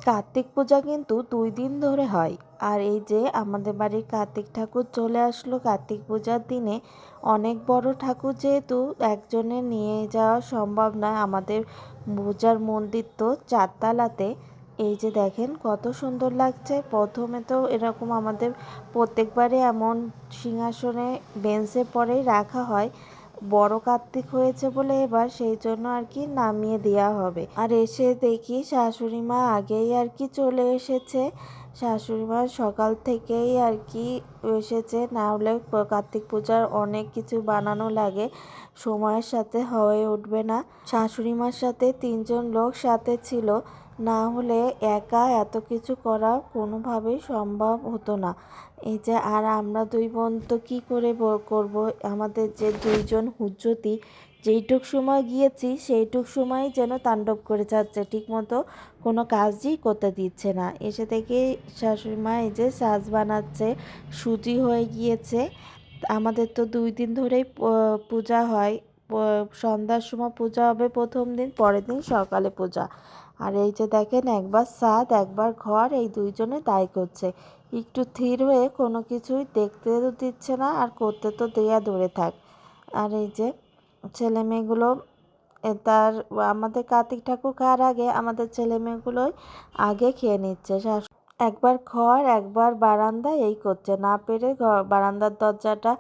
কার্তিক পূজা কিন্তু 2 দিন ধরে হয়। আর এই যে আমাদের বাড়ির কার্তিক ঠাকুর চলে আসলো কার্তিক পূজার দিনে। অনেক বড় ঠাকুর যেহেতু একজনের নিয়ে যাওয়া সম্ভব নয়, আমাদের পূজার মন্দির তো 4 তলাতে। এই যে দেখেন কত সুন্দর লাগছে। প্রথমে তো এরকম আমাদের প্রত্যেকবারে এমন সিংহাসনে বেঞ্চে পরেই রাখা হয়। বড় কার্তিক হয়েছে বলে এবার সেই জন্য আর কি নামিয়ে দেওয়া হবে। আর এসে দেখি শাশুড়ি মা আগেই আর কি চলে এসেছে। শাশুড়ি মা সকাল থেকেই আর কি এসেছে, না হলে কার্তিক পূজার অনেক কিছু বানানো লাগে, সময়ের সাথে হয়ে উঠবে না। শাশুড়ি মার সাথে 3জন লোক সাথে ছিল, না হলে একা এত কিছু করা কোনোভাবেই সম্ভব হতো না। এই যে আর আমরা 2 বোন তো কী করে করব, আমাদের যে 2জন হুজ্জতি যেইটুক সময় গিয়েছি সেইটুক সময় যেন তাণ্ডব করে যাচ্ছে, ঠিকমতো কোনো কাজই করতে দিচ্ছে না। এসে থেকে শাশুড়ি মা এই যে সাজ বানাচ্ছে, সুজি হয়ে গিয়েছে। আমাদের তো 2 দিন ধরেই পূজা হয়। সন্ধ্যার সময় পূজা হবে প্রথম দিন, পরের দিন সকালে পূজা। আর এই যে দেখেন একবার ছাদ একবার ঘর, এই 2জনে তাই করছে। একটু থির হয়ে কোনো কিছুই দেখতে দিচ্ছে না, আর করতে তো দেয়া দূরে থাক। আর এই যে ছেলে মেয়েগুলো তার আমাদের কার্তিক ঠাকুর খাওয়ার আগে আমাদের ছেলে মেয়েগুলোই আগে খেয়ে নিচ্ছে। একবার ঘর একবার বারান্দা এই করছে, না পেরে বারান্দার দরজাটা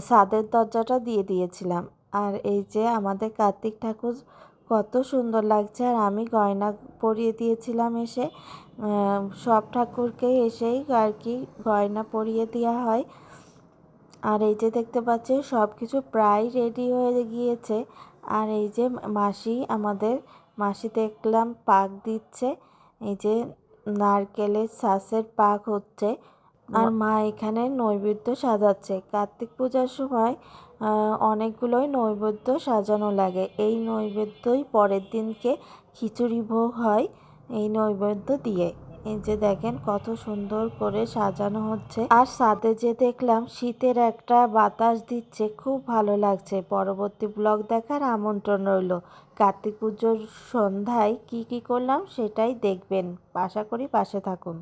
ছাদের দরজাটা দিয়ে দিয়েছিলাম। আর এই যে আমাদের কার্তিক ঠাকুর কত সুন্দর লাগছে, আর আমি গয়না পরিয়ে দিয়েছিলাম এসে। সব ঠাকুরকেই এসেই আর কি গয়না পরিয়ে দেওয়া হয়। আর এই যে দেখতে পাচ্ছেন সব কিছু প্রায় রেডি হয়ে গিয়েছে। আর এই যে মাসি দেখলাম পাক দিচ্ছে, এই যে নারকেলের শাঁসের পাক হচ্ছে। আর মা এখানে নৈবেদ্য সাজাচ্ছে। কার্তিক পূজার সময় অনেকগুলোই নৈবেদ্য সাজানো লাগে। এই নৈবেদ্যই পরের দিনকে খিচুড়ি ভোগ হয় এই নৈবেদ্য দিয়ে। এই যে দেখেন কত সুন্দর করে সাজানো হচ্ছে। আর ছাদে যে দেখলাম শীতের একটা বাতাস দিচ্ছে, খুব ভালো লাগছে। পরবর্তী ব্লগ দেখার আমন্ত্রণ রইল। কার্তিক পুজোর সন্ধ্যায় কি করলাম সেটাই দেখবেন। আশা করি পাশে থাকুন।